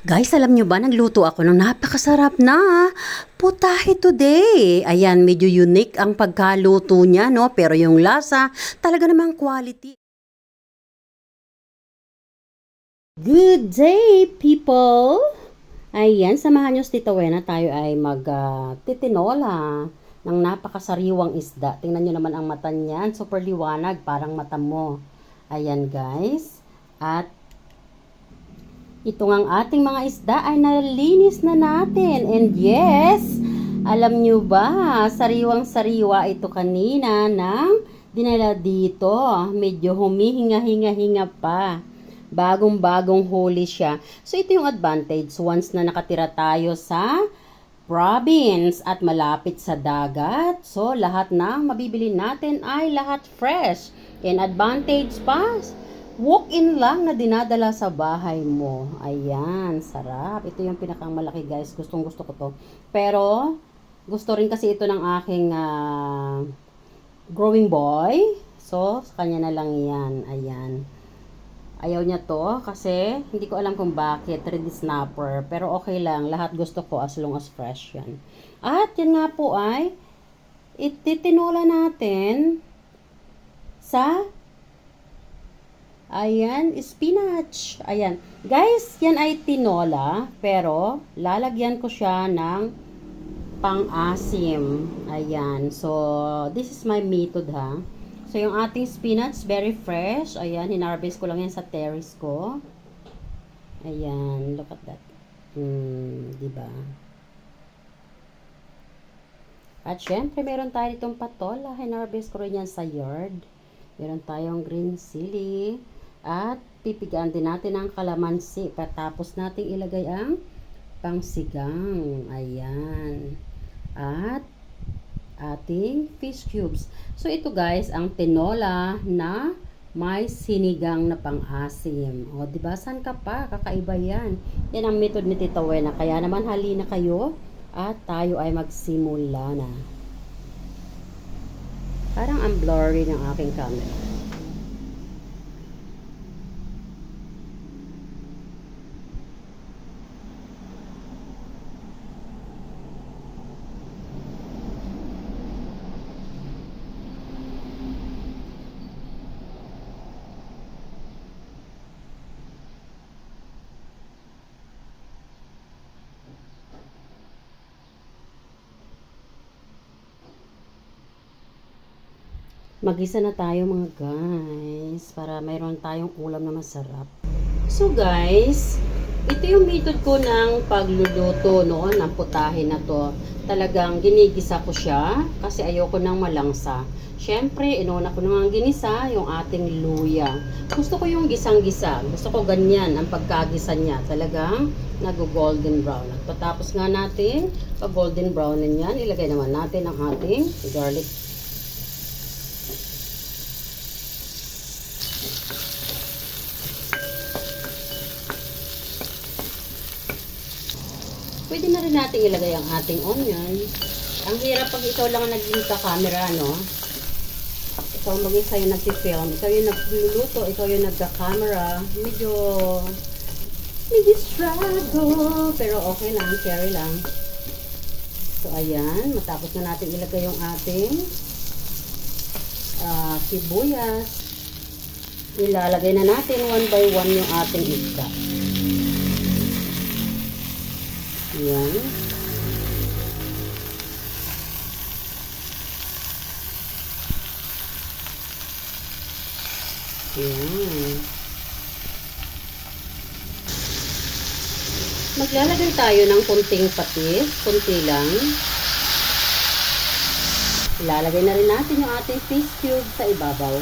Guys, alam nyo ba, nagluto ako ng napakasarap na putahe today. Ayan, medyo unique ang pagkaluto niya, no? Pero yung lasa, talaga namang quality. Good day, people! Ayan, samahan nyo si Tita Wena. Tayo ay mag-titinola ng napakasariwang isda. Tingnan nyo naman ang mata niyan. Super liwanag, parang mata mo. Ayan, guys. At ito ang ating mga isda ay nalinis na natin. And yes, alam nyo ba, sariwang-sariwa ito kanina nang dinala dito. Medyo humihinga-hinga-hinga pa. Bagong-bagong huli siya. So ito yung advantage once na nakatira tayo sa province at malapit sa dagat. So lahat ng mabibili natin ay lahat fresh. And advantage pa, walk-in lang na dinadala sa bahay mo. Ayan, sarap. Ito yung pinakang malaki, guys. Gustong gusto ko to. Pero, gusto rin kasi ito ng aking growing boy. So, sa kanya na lang yan. Ayan. Ayaw niya to kasi hindi ko alam kung bakit. Ready snapper. Pero okay lang. Lahat gusto ko as long as fresh yan. At yan nga po ay ititinola natin sa spinach. Ayan. Guys, yan ay tinola, pero lalagyan ko siya ng pang-asim. Ayan. So, this is my method, ha. So, yung ating spinach, very fresh. Ayan, hinarvest ko lang yan sa terrace ko. Ayan, look at that. Diba? At syempre, meron tayo ditong patola. Hinarvest ko rin yan sa yard. Meron tayong green chili. At pipigaan din natin ang kalamansi. Patapos nating ilagay ang pangsigang. Ayan. At ating fish cubes. So ito guys, ang tinola na may sinigang na pang-asim. O, diba? San ka pa? Kakaiba yan. Yan ang method ni Tita Wena. Kaya naman halina kayo at tayo ay magsimula na. Parang ang blurry ng aking camera. Magisa na tayo mga guys para mayroon tayong ulam na masarap. So guys, ito yung method ko ng pagluluto noon ng putahe na to. Talagang ginigisa ko siya kasi ayoko nang malangsa. Syempre, inuna ko nang ginisa yung ating luya. Gusto ko yung gisang-gisa. Gusto ko ganyan ang pagkagisa niya. Talagang nag-golden brown. At patapos nga natin, pag golden brown yan, ilagay naman natin ang ating garlic. Pwede na rin natin ilagay ang ating onion. Ang hirap pag ikaw lang naging ka-camera, no? Ikaw mag-isa yung nag-film. Ikaw yung nagluluto. Ikaw yung nagka-camera. Medyo struggle. Pero okay lang. Carry lang. So, ayan. Matapos na natin ilagay yung ating sibuyas. Ilalagay na natin one by one yung ating isda. Ayan. Ayan. Maglalagay tayo ng kunting patis. Kunti lang. Ilalagay na rin natin yung ating fish cube sa ibabaw.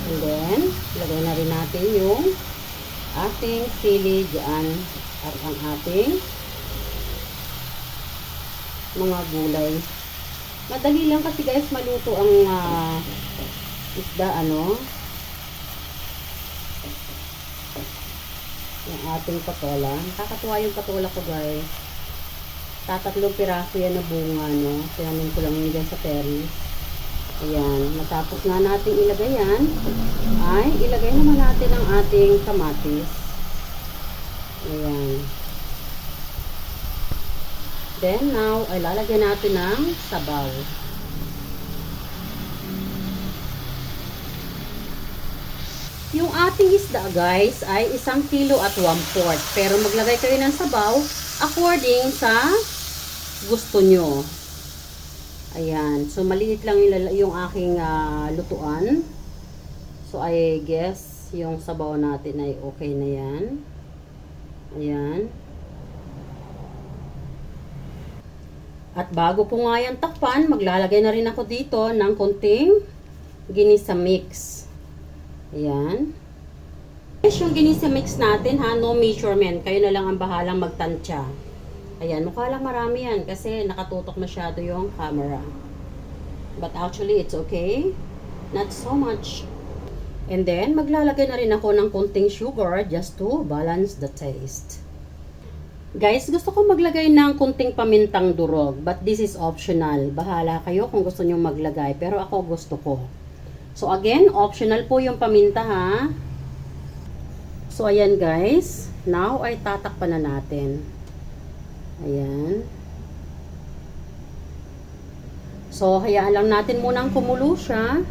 And then, lagay na rin natin yung ating sili dyan at ang ating mga gulay. Madali lang kasi guys maluto ang isda, ano? Yung ating patola. Nakakatuwa yung patola ko guys. Tatatlong piraso yan na bunga, no? Tinanim ko lang yun dyan sa terrace. Ayan. Matapos na natin ilagay yan, ay ilagay naman natin ang ating kamatis. Ayan. Then, now, ay lalagyan natin ng sabaw. Yung ating isda, guys, ay 1 kilo at 1/4. Pero maglagay kayo ng sabaw according sa gusto nyo. Ayan. So, maliit lang yung aking lutuan. So, I guess, yung sabaw natin ay okay na yan. Ayan. At bago po nga yan takpan, maglalagay na rin ako dito ng konting ginisa mix. Ayan. Yung ginisa mix natin ha, no measurement. Kayo na lang ang bahalang magtansya. Ayan, mukha lang marami yan kasi nakatutok masyado yung camera. But actually, it's okay. Not so much. And then, maglalagay na rin ako ng konting sugar just to balance the taste. Guys, gusto ko maglagay ng konting pamintang durog. But this is optional. Bahala kayo kung gusto nyo maglagay. Pero ako gusto ko. So again, optional po yung paminta ha. So ayan guys. Now ay tatakpan na natin. Ayan. So hayaan lang natin munang kumulo siya.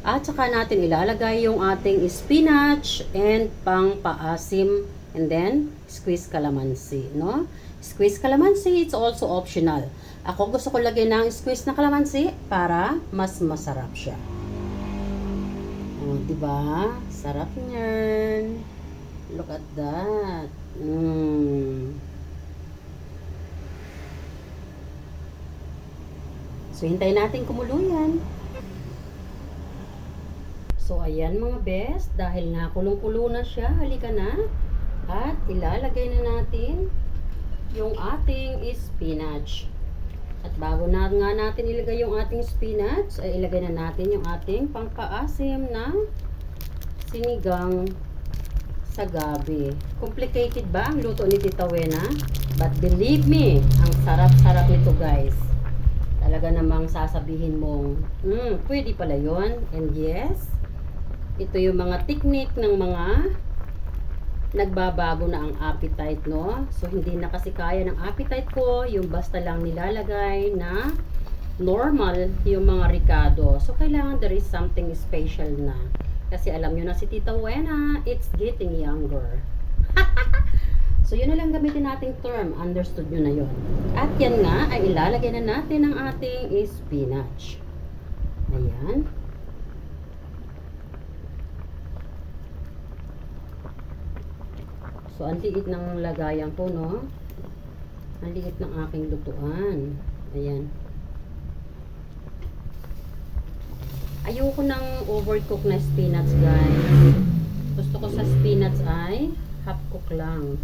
At saka natin ilalagay yung ating spinach and pang-paasim. And then, squeeze calamansi, no? Squeeze calamansi, it's also optional. Ako gusto ko lagyan ng squeeze na calamansi para mas masarap siya. Oh, diba? Sarap niyan. Look at that. So, hintayin natin kumulo yan. So, ayan mga best. Dahil na kulong-kulo na siya, halika na. At ilalagay na natin yung ating spinach. At bago na nga natin ilagay yung ating spinach, ay ilagay na natin yung ating pangpaasim na sinigang sa gabi. Complicated ba ang luto ni Tita Wena? But believe me, ang sarap-sarap nito guys. Talaga namang sasabihin mong, pwede pala yun. And yes, ito yung mga technique ng mga nagbabago na ang appetite, no? So, hindi na kasi kaya ng appetite ko, yung basta lang nilalagay na normal yung mga ricado. So, kailangan there is something special na. Kasi alam nyo na si Tita Wena, it's getting younger. So, yun na lang gamitin nating term. Understood nyo na yun. At yan nga, ay ilalagay na natin ang ating spinach. Ayan. So, ang liit ng lagayan ko, no? Ang liit ng aking lutuan. Ayan. Ayoko ng overcook na spinach, guys. Gusto ko sa spinach ay half cook lang.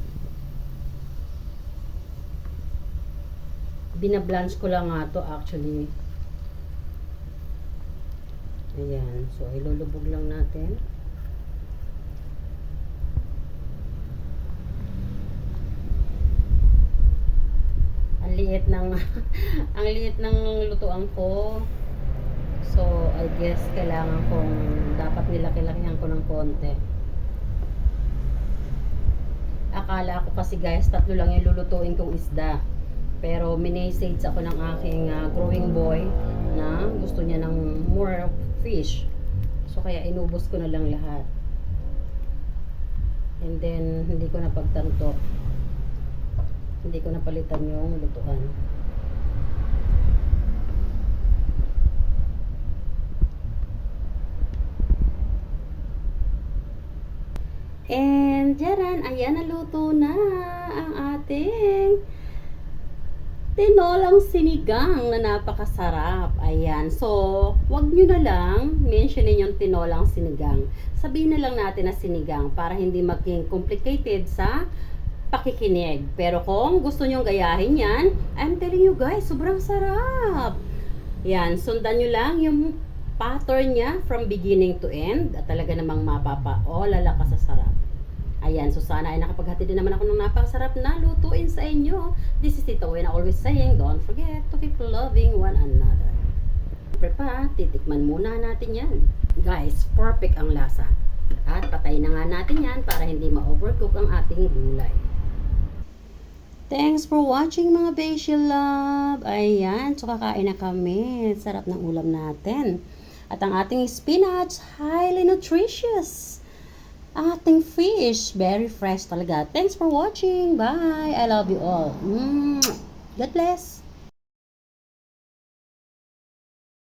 Binablanch ko lang nga to actually. Ayan. So, ilulubog lang natin. Liit ng ang liit ng lutuan ko. So, I guess kailangan kong dapat nilaki-lakihan ko ng konti. Akala ko kasi guys, 3 lang yung lulutuin kong isda. Pero minessage ako ng aking growing boy na gusto niya ng more fish. So, kaya inubos ko na lang lahat. And then, hindi ko na pagtanto. Hindi ko napalitan yung lutuan. And yaran, ayan, naluto na ang ating tinolang sinigang na napakasarap. Ayan. So, wag nyo na lang mentionin yung tinolang sinigang. Sabihin na lang natin na sinigang para hindi maging complicated sa pakikinig. Pero kung gusto nyong gayahin yan, I'm telling you guys, sobrang sarap. Yan, sundan nyo lang yung pattern niya from beginning to end at talaga namang mapapa-olala ka sa sarap. Ayan, so sana ay nakapaghatid din naman ako ng napakasarap na lutuin sa inyo. This is Tita Wena always saying, don't forget to keep loving one another. Siyempre pa, titikman muna natin yan. Guys, perfect ang lasa. At patayin na nga natin yan para hindi ma-overcook ang ating gulay. Thanks for watching mga Beshi Love. Ayan, so kakain na kami. Sarap ng ulam natin. At ang ating spinach, highly nutritious. Ang ating fish, very fresh talaga. Thanks for watching. Bye. I love you all. God bless.